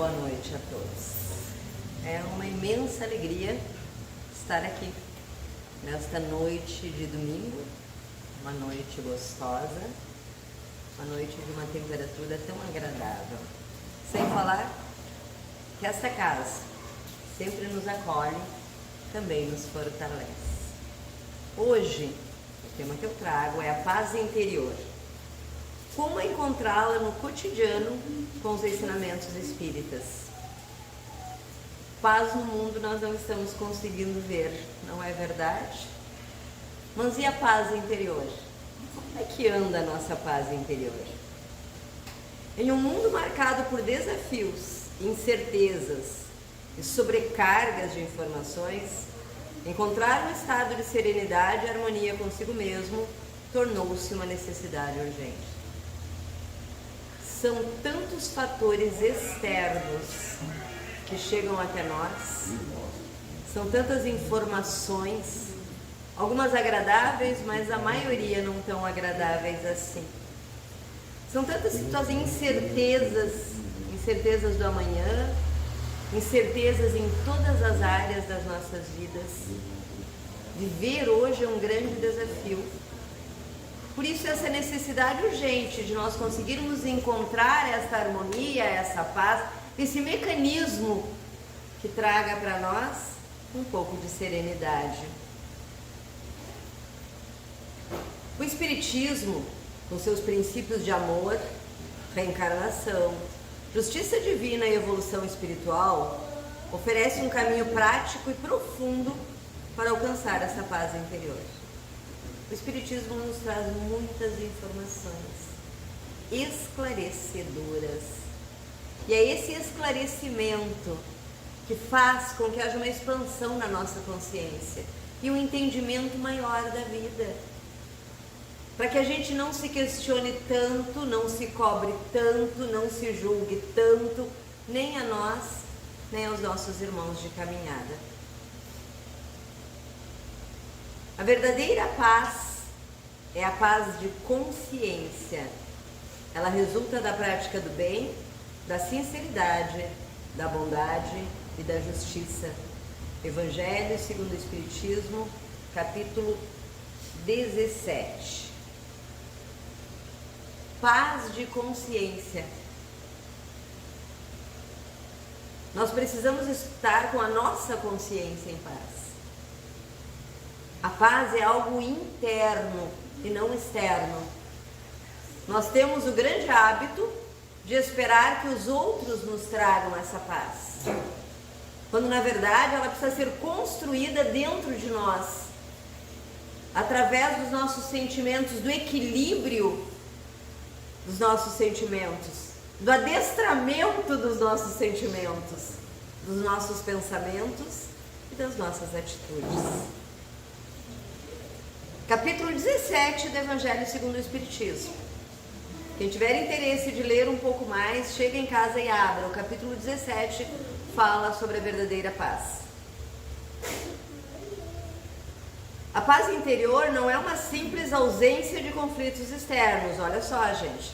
Boa noite a todos. É uma imensa alegria estar aqui nesta noite de domingo, uma noite gostosa, uma noite de uma temperatura tão agradável. Sem falar que esta casa sempre nos acolhe, também nos fortalece. Hoje, o tema que eu trago é a paz interior. Como encontrá-la no cotidiano com os ensinamentos espíritas? Paz no mundo nós não estamos conseguindo ver, não é verdade? Mas e a paz interior? Como é que anda a nossa paz interior? Em um mundo marcado por desafios, incertezas e sobrecargas de informações, encontrar um estado de serenidade e harmonia consigo mesmo tornou-se uma necessidade urgente. São tantos fatores externos que chegam até nós, são tantas informações, algumas agradáveis, mas a maioria não tão agradáveis assim. São tantas situações, incertezas do amanhã, incertezas em todas as áreas das nossas vidas. Viver hoje é um grande desafio. Por isso essa necessidade urgente de nós conseguirmos encontrar essa harmonia, essa paz, esse mecanismo que traga para nós um pouco de serenidade. O Espiritismo, com seus princípios de amor, reencarnação, justiça divina e evolução espiritual, oferece um caminho prático e profundo para alcançar essa paz interior. O Espiritismo nos traz muitas informações esclarecedoras. E é esse esclarecimento que faz com que haja uma expansão na nossa consciência e um entendimento maior da vida. Para que a gente não se questione tanto, não se cobre tanto, não se julgue tanto, nem a nós, nem aos nossos irmãos de caminhada. A verdadeira paz é a paz de consciência. Ela resulta da prática do bem, da sinceridade, da bondade e da justiça. Evangelho segundo o Espiritismo, capítulo 17. Paz de consciência. Nós precisamos estar com a nossa consciência em paz. A paz é algo interno e não externo. Nós temos o grande hábito de esperar que os outros nos tragam essa paz, quando na verdade ela precisa ser construída dentro de nós, através dos nossos sentimentos, do equilíbrio dos nossos sentimentos, do adestramento dos nossos sentimentos, dos nossos pensamentos e das nossas atitudes. Capítulo 17 do Evangelho segundo o Espiritismo. Quem tiver interesse de ler um pouco mais, chega em casa e abra. O capítulo 17 fala sobre a verdadeira paz. A paz interior não é uma simples ausência de conflitos externos. Olha só, gente.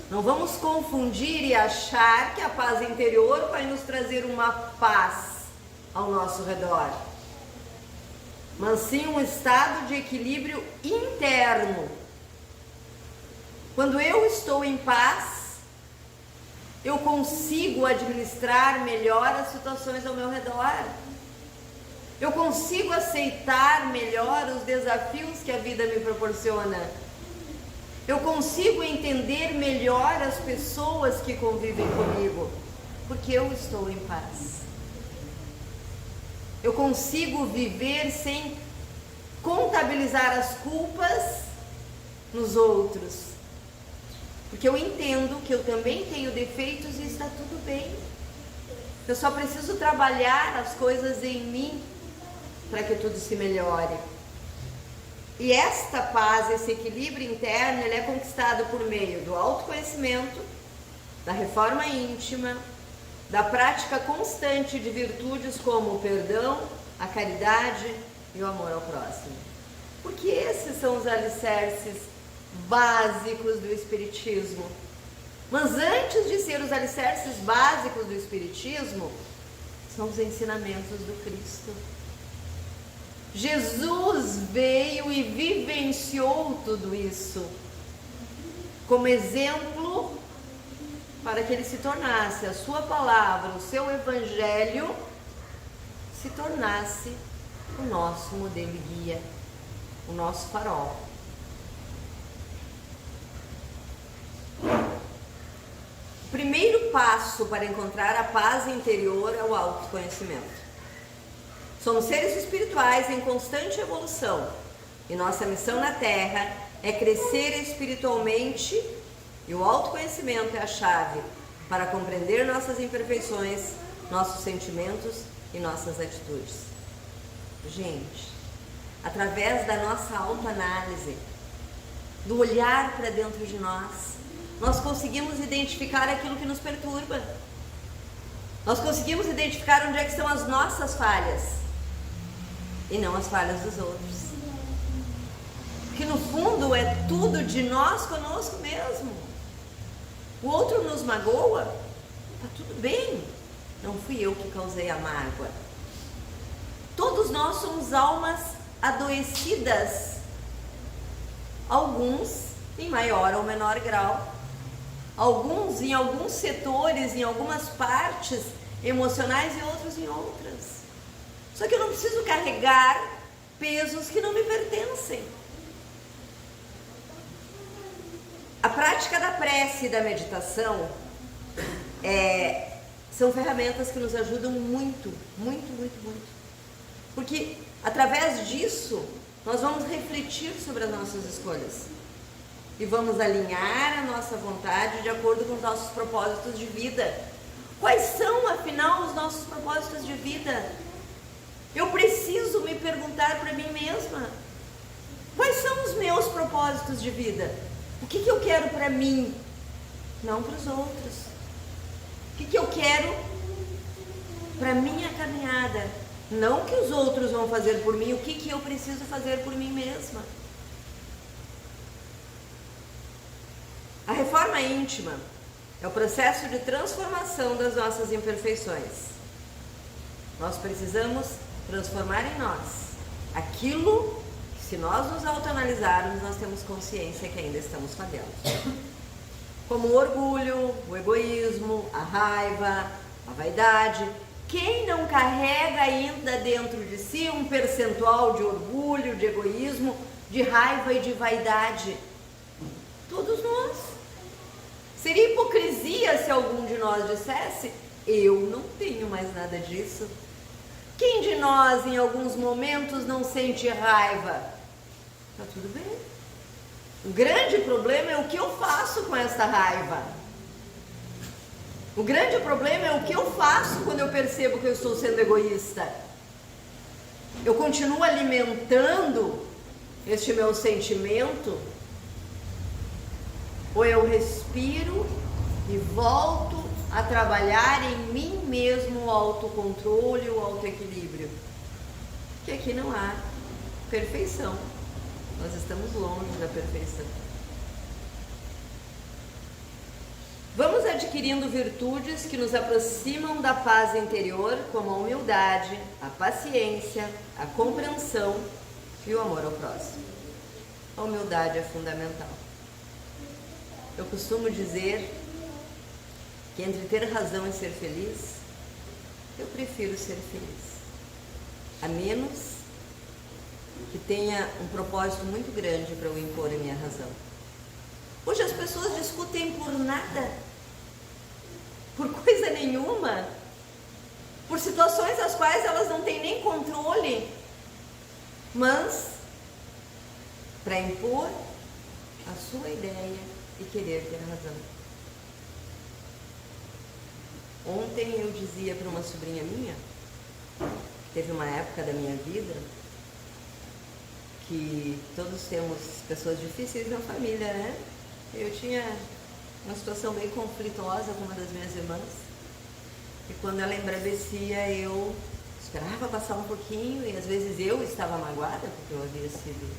Não vamos confundir e achar que a paz interior vai nos trazer uma paz ao nosso redor, mas sim um estado de equilíbrio interno. Quando eu estou em paz, eu consigo administrar melhor as situações ao meu redor. Eu consigo aceitar melhor os desafios que a vida me proporciona. Eu consigo entender melhor as pessoas que convivem comigo, porque eu estou em paz. Eu consigo viver sem contabilizar as culpas nos outros, porque eu entendo que eu também tenho defeitos e está tudo bem. Eu só preciso trabalhar as coisas em mim para que tudo se melhore. E esta paz, esse equilíbrio interno, ele é conquistado por meio do autoconhecimento, da reforma íntima, da prática constante de virtudes como o perdão, a caridade e o amor ao próximo. Porque esses são os alicerces básicos do Espiritismo. Mas antes de ser os alicerces básicos do Espiritismo, são os ensinamentos do Cristo. Jesus veio e vivenciou tudo isso como exemplo para que ele se tornasse, a sua palavra, o seu evangelho, se tornasse o nosso modelo e guia, o nosso farol. O primeiro passo para encontrar a paz interior é o autoconhecimento. Somos seres espirituais em constante evolução e nossa missão na Terra é crescer espiritualmente, e o autoconhecimento é a chave para compreender nossas imperfeições, nossos sentimentos e nossas atitudes. Gente, através da nossa autoanálise, do olhar para dentro de nós conseguimos identificar aquilo que nos perturba. Nós conseguimos identificar onde é que estão as nossas falhas e não as falhas dos outros. Porque no fundo é tudo de nós conosco mesmo. O outro nos magoa, tá tudo bem, não fui eu que causei a mágoa. Todos nós somos almas adoecidas, alguns em maior ou menor grau, alguns em alguns setores, em algumas partes emocionais e outros em outras. Só que eu não preciso carregar pesos que não me pertencem. A prática da prece e da meditação são ferramentas que nos ajudam muito, muito, muito, muito. Porque através disso nós vamos refletir sobre as nossas escolhas e vamos alinhar a nossa vontade de acordo com os nossos propósitos de vida. Quais são, afinal, os nossos propósitos de vida? Eu preciso me perguntar para mim mesma: quais são os meus propósitos de vida? O que eu quero para mim, não para os outros? O que eu quero para minha caminhada? Não o que os outros vão fazer por mim, o que eu preciso fazer por mim mesma? A reforma íntima é o processo de transformação das nossas imperfeições. Nós precisamos transformar em nós aquilo que, se nós nos autoanalisarmos, nós temos consciência que ainda estamos fazendo. Como o orgulho, o egoísmo, a raiva, a vaidade. Quem não carrega ainda dentro de si um percentual de orgulho, de egoísmo, de raiva e de vaidade? Todos nós. Seria hipocrisia se algum de nós dissesse: eu não tenho mais nada disso. Quem de nós em alguns momentos não sente raiva? Tá tudo bem. O grande problema é o que eu faço com essa raiva. O grande problema é o que eu faço quando eu percebo que eu estou sendo egoísta. Eu continuo alimentando este meu sentimento, ou eu respiro e volto a trabalhar em mim mesmo o autocontrole, o autoequilíbrio? Porque aqui não há perfeição. Nós estamos longe da perfeição. Vamos adquirindo virtudes que nos aproximam da paz interior, como a humildade, a paciência, a compreensão e o amor ao próximo. A humildade é fundamental. Eu costumo dizer que entre ter razão e ser feliz, eu prefiro ser feliz. A menos que tenha um propósito muito grande para eu impor a minha razão. Hoje as pessoas discutem por nada, por coisa nenhuma, por situações às quais elas não têm nem controle, mas para impor a sua ideia e querer ter razão. Ontem eu dizia para uma sobrinha minha, teve uma época da minha vida que todos temos pessoas difíceis na família, né? Eu tinha uma situação bem conflituosa com uma das minhas irmãs, e quando ela embravecia eu esperava passar um pouquinho, e às vezes eu estava magoada porque eu havia sido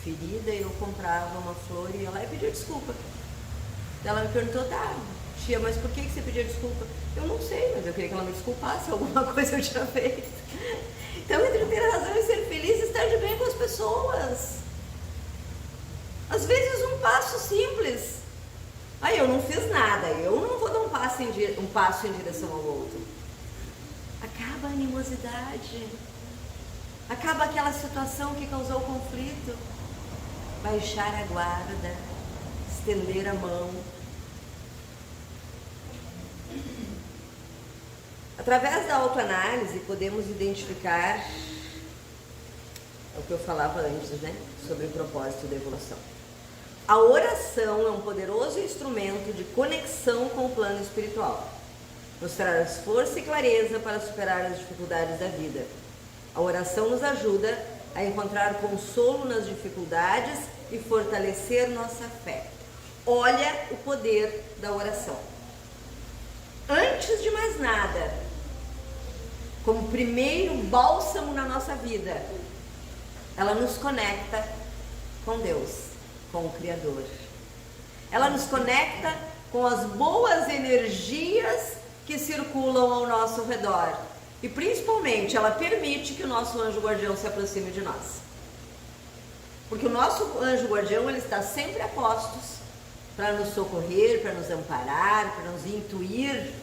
ferida, e eu comprava uma flor e ia lá e pedia desculpa. Ela me perguntou, tá, tia, mas por que você pediu desculpa? Eu não sei, mas eu queria que ela me desculpasse, alguma coisa eu tinha feito. Então, entre ter razão e ser feliz, estar de bem com as pessoas. Às vezes um passo simples. Aí eu não fiz nada, eu não vou dar um passo em direção ao outro. Acaba a animosidade. Acaba aquela situação que causou conflito. Baixar a guarda, estender a mão. Através da autoanálise podemos identificar o que eu falava antes, né? Sobre o propósito da evolução. A oração é um poderoso instrumento de conexão com o plano espiritual. Nos traz força e clareza para superar as dificuldades da vida. A oração nos ajuda a encontrar consolo nas dificuldades e fortalecer nossa fé. Olha o poder da oração. Antes de mais nada, como primeiro bálsamo na nossa vida, ela nos conecta com Deus, com o Criador. Ela nos conecta com as boas energias que circulam ao nosso redor. E principalmente, ela permite que o nosso anjo guardião se aproxime de nós. Porque o nosso anjo guardião, ele está sempre a postos para nos socorrer, para nos amparar, para nos intuir.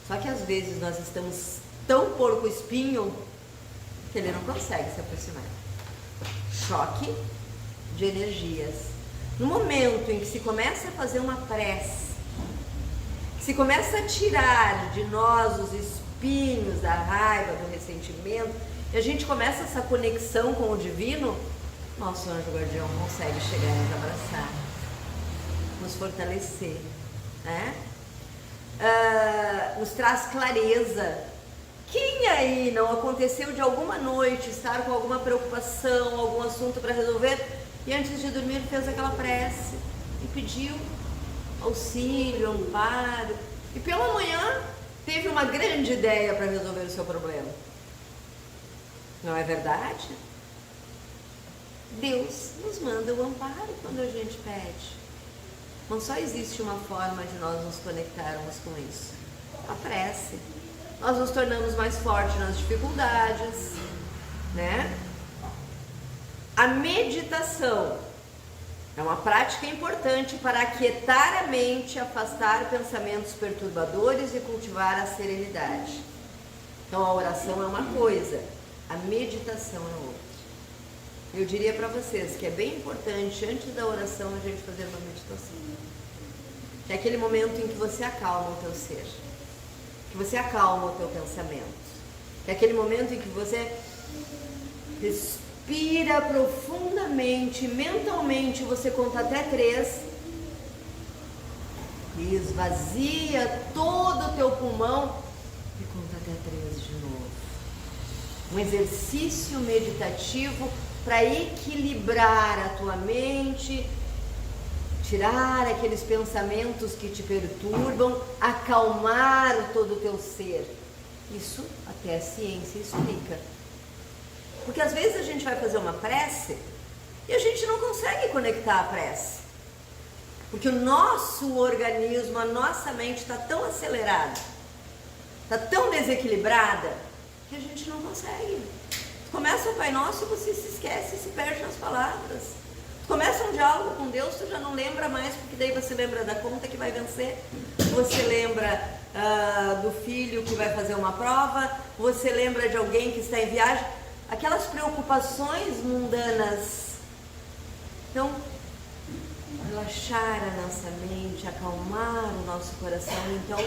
Só que às vezes nós estamos tão porco espinho que ele não consegue se aproximar. Choque de energias. No momento em que se começa a fazer uma prece, que se começa a tirar de nós os espinhos da raiva, do ressentimento, e a gente começa essa conexão com o divino, nosso anjo guardião consegue chegar e nos abraçar, nos fortalecer, né? Nos traz clareza. Quem aí não aconteceu de alguma noite estar com alguma preocupação, algum assunto para resolver e antes de dormir fez aquela prece e pediu auxílio, amparo e pela manhã teve uma grande ideia para resolver o seu problema? Não é verdade? Deus nos manda o amparo quando a gente pede. Não só existe uma forma de nós nos conectarmos com isso, a prece. Nós nos tornamos mais fortes nas dificuldades, né? A meditação é uma prática importante para aquietar a mente, afastar pensamentos perturbadores e cultivar a serenidade. Então a oração é uma coisa, a meditação é outra. Eu diria para vocês que é bem importante, antes da oração, a gente fazer uma meditação. É aquele momento em que você acalma o teu ser, que você acalma o teu pensamento. É aquele momento em que você respira profundamente, mentalmente, você conta até 3 e esvazia todo o teu pulmão e conta até 3 de novo. Um exercício meditativo para equilibrar a tua mente, tirar aqueles pensamentos que te perturbam, acalmar todo o teu ser. Isso até a ciência explica. Porque às vezes a gente vai fazer uma prece e a gente não consegue conectar a prece. Porque o nosso organismo, a nossa mente está tão acelerada, está tão desequilibrada, que a gente não consegue. Começa o Pai Nosso e você se esquece, se perde nas palavras. Começa um diálogo com Deus, tu já não lembra mais, porque daí você lembra da conta que vai vencer, você lembra do filho que vai fazer uma prova, você lembra de alguém que está em viagem, aquelas preocupações mundanas. Então, relaxar a nossa mente, acalmar o nosso coração, então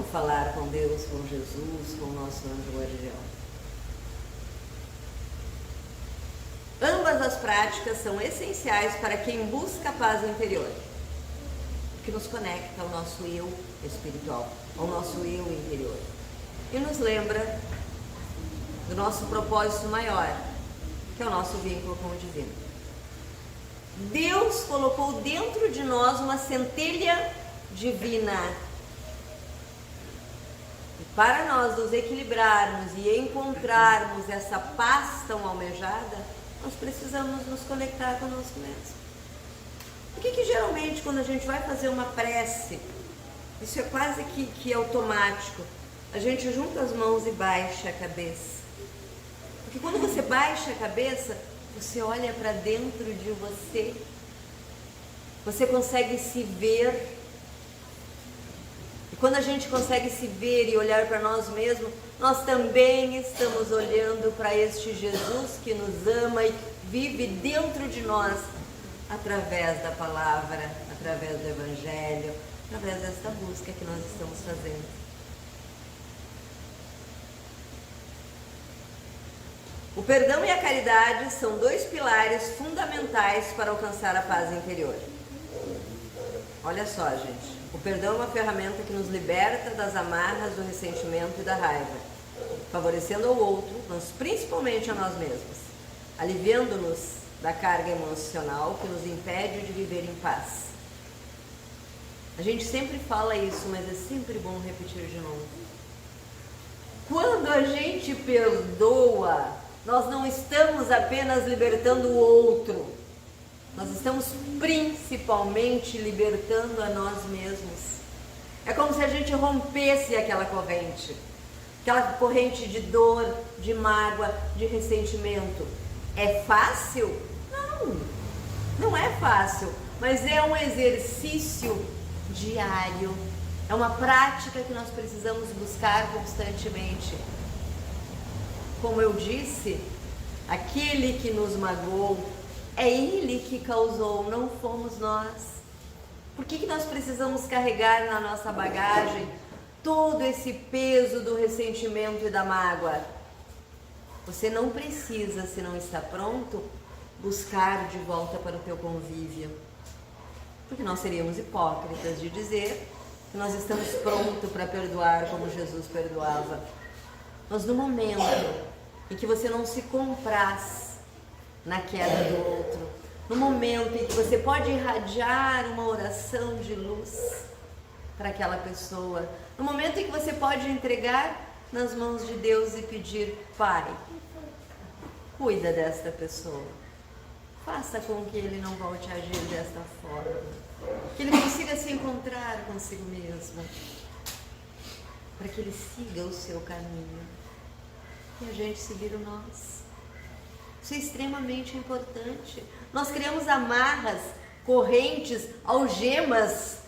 falar com Deus, com Jesus, com o nosso anjo guardião. Ambas as práticas são essenciais para quem busca a paz interior, que nos conecta ao nosso eu espiritual, ao nosso eu interior, e nos lembra do nosso propósito maior, que é o nosso vínculo com o divino. Deus colocou dentro de nós uma centelha divina. E para nós nos equilibrarmos e encontrarmos essa paz tão almejada, nós precisamos nos conectar conosco mesmo. Por que geralmente quando a gente vai fazer uma prece, isso é quase que automático, a gente junta as mãos e baixa a cabeça? Porque quando você baixa a cabeça, você olha para dentro de você, você consegue se ver. E quando a gente consegue se ver e olhar para nós mesmos, nós também estamos olhando para este Jesus que nos ama e vive dentro de nós, através da palavra, através do Evangelho, através desta busca que nós estamos fazendo. O perdão e a caridade são dois pilares fundamentais para alcançar a paz interior. Olha só, gente, o perdão é uma ferramenta que nos liberta das amarras do ressentimento e da raiva, favorecendo ao outro, mas principalmente a nós mesmos, aliviando-nos da carga emocional que nos impede de viver em paz. A gente sempre fala isso, mas é sempre bom repetir de novo. Quando a gente perdoa, nós não estamos apenas libertando o outro, nós estamos principalmente libertando a nós mesmos. É como se a gente rompesse aquela corrente de dor, de mágoa, de ressentimento. É fácil? Não é fácil, mas é um exercício diário, é uma prática que nós precisamos buscar constantemente. Como eu disse, aquele que nos magoou, é ele que causou, não fomos nós. Por que nós precisamos carregar na nossa bagagem todo esse peso do ressentimento e da mágoa? Você não precisa, se não está pronto, buscar de volta para o teu convívio. Porque nós seríamos hipócritas de dizer que nós estamos prontos para perdoar como Jesus perdoava. Mas no momento em que você não se compraz na queda do outro, no momento em que você pode irradiar uma oração de luz para aquela pessoa, no momento em que você pode entregar nas mãos de Deus e pedir: Pai, cuida desta pessoa, faça com que ele não volte a agir desta forma, que ele consiga se encontrar consigo mesmo, para que ele siga o seu caminho e a gente seguir o nosso. Isso é extremamente importante. Nós criamos amarras, correntes, algemas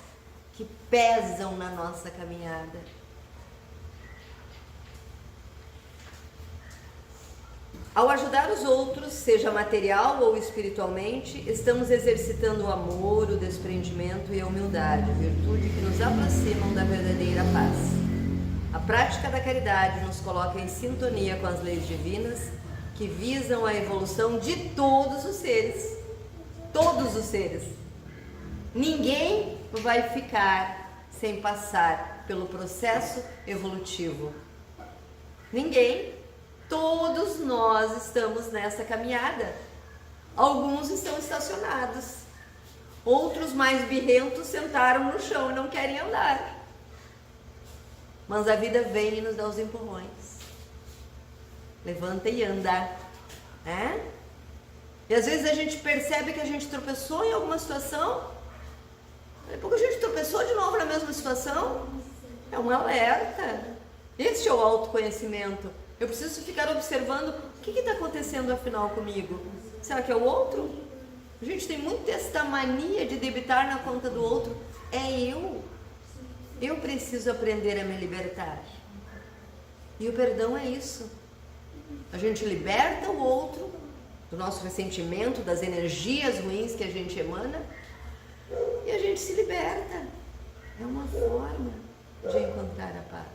que pesam na nossa caminhada. Ao ajudar os outros, seja material ou espiritualmente, estamos exercitando o amor, o desprendimento e a humildade, virtude que nos aproximam da verdadeira paz. A prática da caridade nos coloca em sintonia com as leis divinas que visam a evolução de todos os seres. Todos os seres. Ninguém vai ficar sem passar pelo processo evolutivo. Ninguém. Todos nós estamos nessa caminhada. Alguns estão estacionados. Outros mais birrentos sentaram no chão e não querem andar. Mas a vida vem e nos dá os empurrões. Levanta e anda. E às vezes a gente percebe que a gente tropeçou em alguma situação. Daqui a pouco a gente tropeçou de novo na mesma situação. É um alerta. Este é o autoconhecimento. Eu preciso ficar observando o que está acontecendo afinal comigo. Será que é o outro? A gente tem muito esta mania de debitar na conta do outro. É eu. Eu preciso aprender a me libertar. E o perdão é isso. A gente liberta o outro do nosso ressentimento, das energias ruins que a gente emana, e a gente se liberta. É uma forma de encontrar a paz.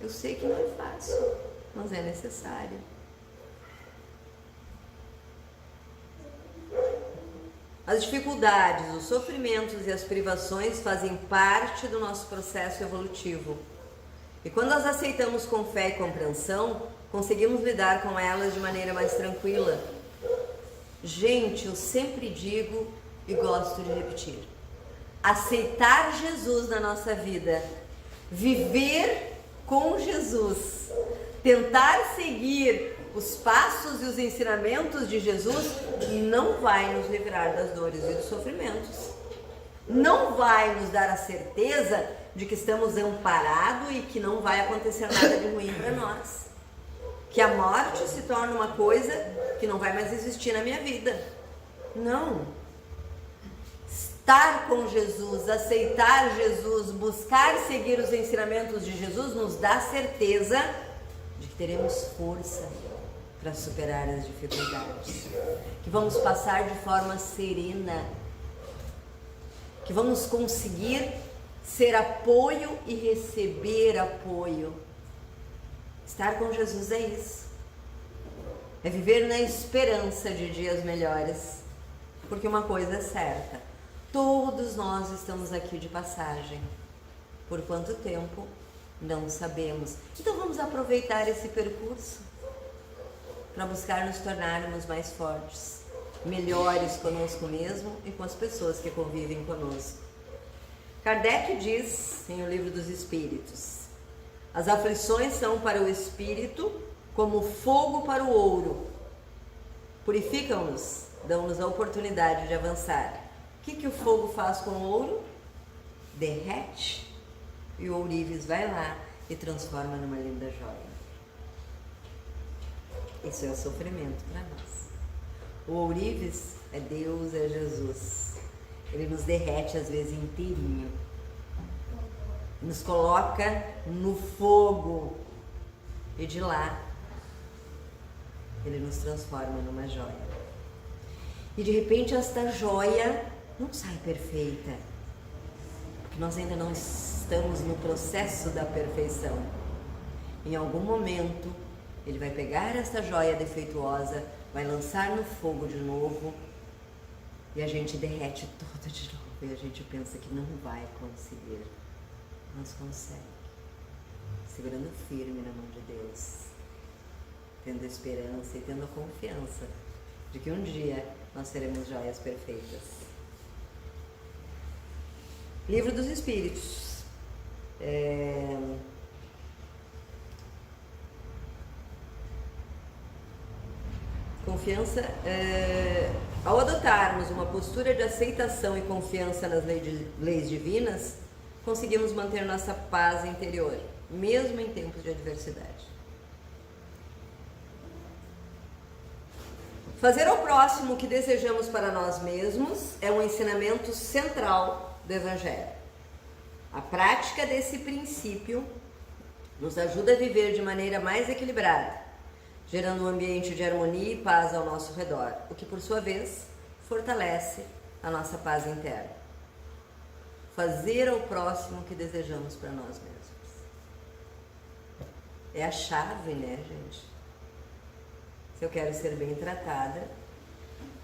Eu sei que não é fácil, mas é necessário. As dificuldades, os sofrimentos e as privações fazem parte do nosso processo evolutivo. E quando as aceitamos com fé e compreensão, conseguimos lidar com elas de maneira mais tranquila. Gente, eu sempre digo e gosto de repetir: aceitar Jesus na nossa vida, viver com Jesus, tentar seguir os passos e os ensinamentos de Jesus não vai nos livrar das dores e dos sofrimentos. Não vai nos dar a certeza de que estamos amparados e que não vai acontecer nada de ruim para nós. Que a morte se torna uma coisa que não vai mais existir na minha vida. Não. Estar com Jesus, aceitar Jesus, buscar seguir os ensinamentos de Jesus nos dá certeza de que teremos força para superar as dificuldades, que vamos passar de forma serena, que vamos conseguir ser apoio e receber apoio. Estar com Jesus é isso, é viver na esperança de dias melhores, porque uma coisa é certa, todos nós estamos aqui de passagem. Por quanto tempo? Não sabemos. Então vamos aproveitar esse percurso para buscar nos tornarmos mais fortes, melhores conosco mesmo e com as pessoas que convivem conosco. Kardec diz em O Livro dos Espíritos: as aflições são para o espírito como fogo para o ouro. Purificam-nos, dão-nos a oportunidade de avançar. O que o fogo faz com o ouro? Derrete. E o ourives vai lá e transforma numa linda joia. Isso é o sofrimento para nós. O ourives é Deus, é Jesus. Ele nos derrete às vezes inteirinho. Nos coloca no fogo. E de lá, ele nos transforma numa joia. E de repente esta joia não sai perfeita. Porque nós ainda não estamos no processo da perfeição. Em algum momento, ele vai pegar esta joia defeituosa, vai lançar no fogo de novo e a gente derrete toda de novo e a gente pensa que não vai conseguir. Mas consegue, segurando firme na mão de Deus, tendo esperança e tendo a confiança de que um dia nós seremos joias perfeitas. Livro dos Espíritos. Confiança, ao adotarmos uma postura de aceitação e confiança nas leis divinas, conseguimos manter nossa paz interior, mesmo em tempos de adversidade. Fazer ao próximo o que desejamos para nós mesmos é um ensinamento central do Evangelho. A prática desse princípio nos ajuda a viver de maneira mais equilibrada, gerando um ambiente de harmonia e paz ao nosso redor, o que, por sua vez, fortalece a nossa paz interna. Fazer ao próximo o que desejamos para nós mesmos. É a chave, né, gente? Se eu quero ser bem tratada,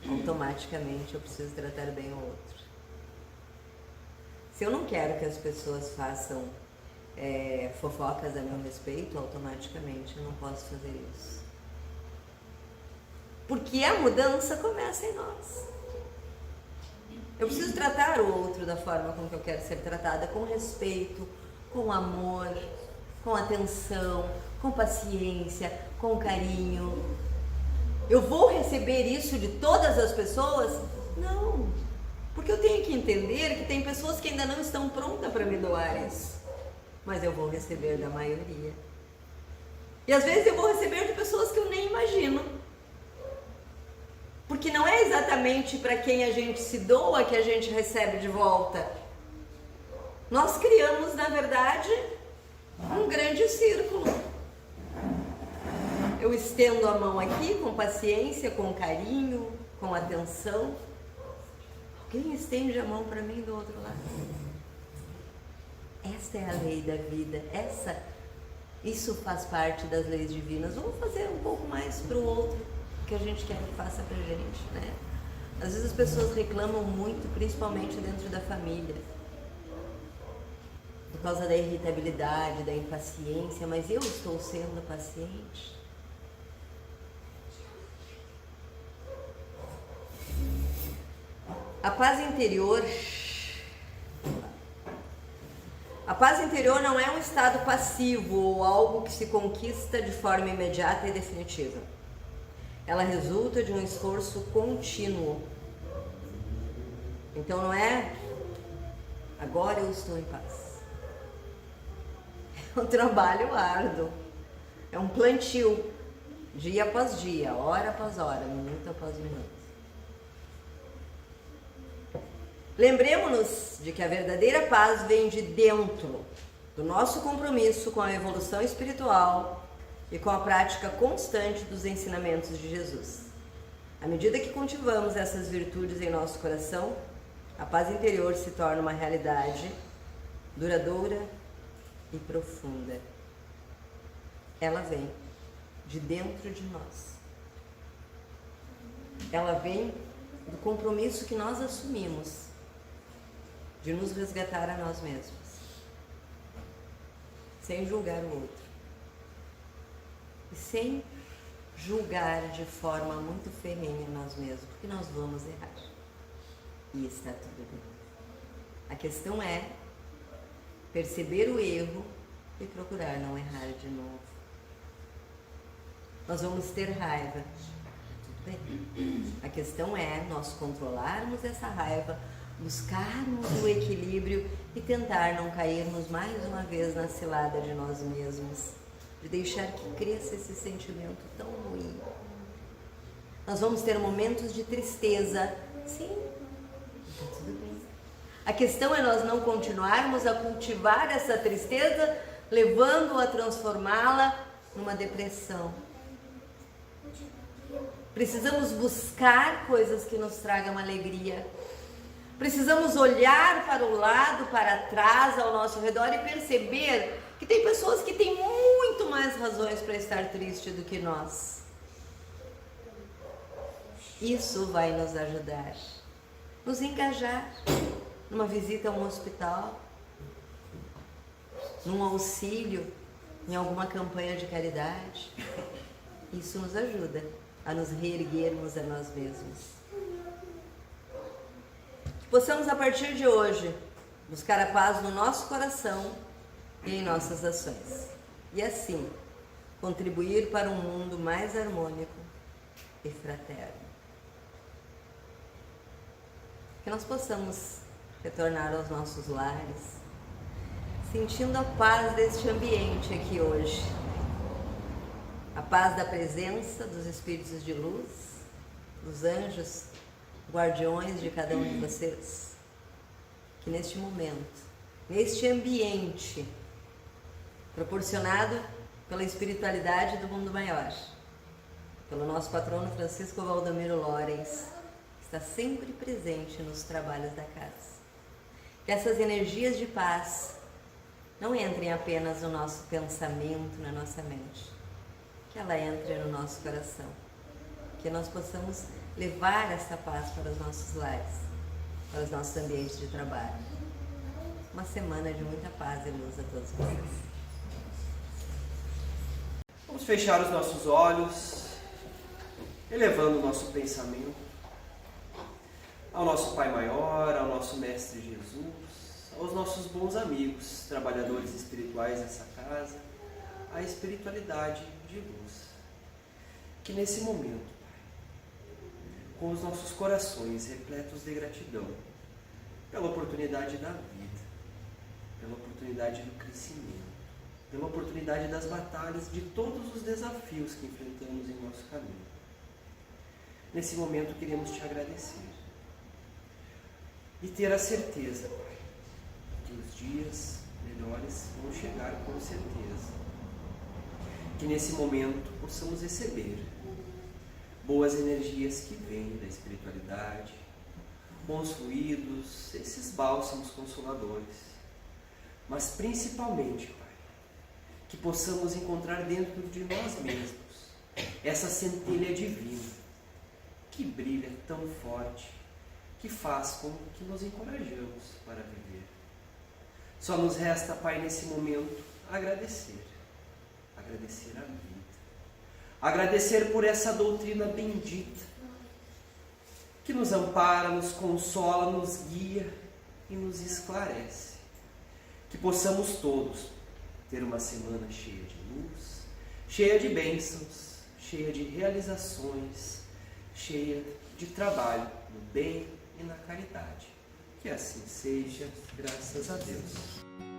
automaticamente eu preciso tratar bem o outro. Se eu não quero que as pessoas façam fofocas a meu respeito, automaticamente eu não posso fazer isso. Porque a mudança começa em nós. Eu preciso tratar o outro da forma com que eu quero ser tratada, com respeito, com amor, com atenção, com paciência, com carinho. Eu vou receber isso de todas as pessoas? Não. Porque eu tenho que entender que tem pessoas que ainda não estão prontas para me doar isso. Mas eu vou receber da maioria. E às vezes eu vou receber de pessoas que eu nem imagino. Porque não é exatamente para quem a gente se doa que a gente recebe de volta. Nós criamos, na verdade, um grande círculo. Eu estendo a mão aqui com paciência, com carinho, com atenção. Alguém estende a mão para mim do outro lado. Esta é a lei da vida. Isso faz parte das leis divinas. Vamos fazer um pouco mais para o outro que a gente quer que faça pra gente, né? Às vezes as pessoas reclamam muito, principalmente dentro da família, por causa da irritabilidade, da impaciência, mas eu estou sendo paciente. A paz interior não é um estado passivo ou algo que se conquista de forma imediata e definitiva. ela resulta de um esforço contínuo. Então não é agora eu estou em paz. É um trabalho árduo, é um plantio, dia após dia, hora após hora, minuto após minuto. Lembremos-nos de que a verdadeira paz vem de dentro do nosso compromisso com a evolução espiritual e com a prática constante dos ensinamentos de Jesus. À medida que cultivamos essas virtudes em nosso coração, a paz interior se torna uma realidade duradoura e profunda. Ela vem de dentro de nós. Ela vem do compromisso que nós assumimos de nos resgatar a nós mesmos, sem julgar o outro e sem julgar de forma muito ferrenha nós mesmos, porque nós vamos errar e está tudo bem. A questão é perceber o erro e procurar não errar de novo. Nós vamos ter raiva, tudo bem. A questão é nós controlarmos essa raiva, buscarmos o equilíbrio e tentar não cairmos mais uma vez na cilada de nós mesmos, de deixar que cresça esse sentimento tão ruim. Nós vamos ter momentos de tristeza, sim, está tudo bem. A questão é nós não continuarmos a cultivar essa tristeza, levando-a a transformá-la numa depressão. Precisamos buscar coisas que nos tragam alegria. Precisamos olhar para o lado, para trás, ao nosso redor e perceber que tem pessoas que têm muito mais razões para estar triste do que nós. Isso vai nos ajudar, nos engajar numa visita a um hospital, num auxílio, em alguma campanha de caridade. Isso nos ajuda a nos reerguermos a nós mesmos. Possamos a partir de hoje buscar a paz no nosso coração e em nossas ações. E assim, contribuir para um mundo mais harmônico e fraterno. Que nós possamos retornar aos nossos lares, sentindo a paz deste ambiente aqui hoje. A paz da presença dos espíritos de luz, dos anjos, guardiões de cada um de vocês, que neste momento, neste ambiente proporcionado pela espiritualidade do mundo maior, pelo nosso patrono Francisco Valdomiro Lorenz, está sempre presente nos trabalhos da casa. Que essas energias de paz não entrem apenas no nosso pensamento, na nossa mente, que ela entre no nosso coração, que nós possamos levar essa paz para os nossos lares, para os nossos ambientes de trabalho. Uma semana de muita paz e luz a todos vocês. Vamos fechar os nossos olhos, elevando o nosso pensamento ao nosso Pai Maior, ao nosso Mestre Jesus, aos nossos bons amigos, trabalhadores espirituais dessa casa, à espiritualidade de luz. Que nesse momento, com os nossos corações repletos de gratidão pela oportunidade da vida, pela oportunidade do crescimento, pela oportunidade das batalhas, de todos os desafios que enfrentamos em nosso caminho. Nesse momento queremos te agradecer e ter a certeza, Pai, que os dias melhores vão chegar com certeza. Que nesse momento possamos receber boas energias que vêm da espiritualidade, bons fluidos, esses bálsamos consoladores. Mas principalmente, Pai, que possamos encontrar dentro de nós mesmos essa centelha divina que brilha tão forte, que faz com que nos encorajemos para viver. Só nos resta, Pai, nesse momento, agradecer a vida. Agradecer por essa doutrina bendita que nos ampara, nos consola, nos guia e nos esclarece. Que possamos todos ter uma semana cheia de luz, cheia de bênçãos, cheia de realizações, cheia de trabalho no bem e na caridade. Que assim seja, graças a Deus.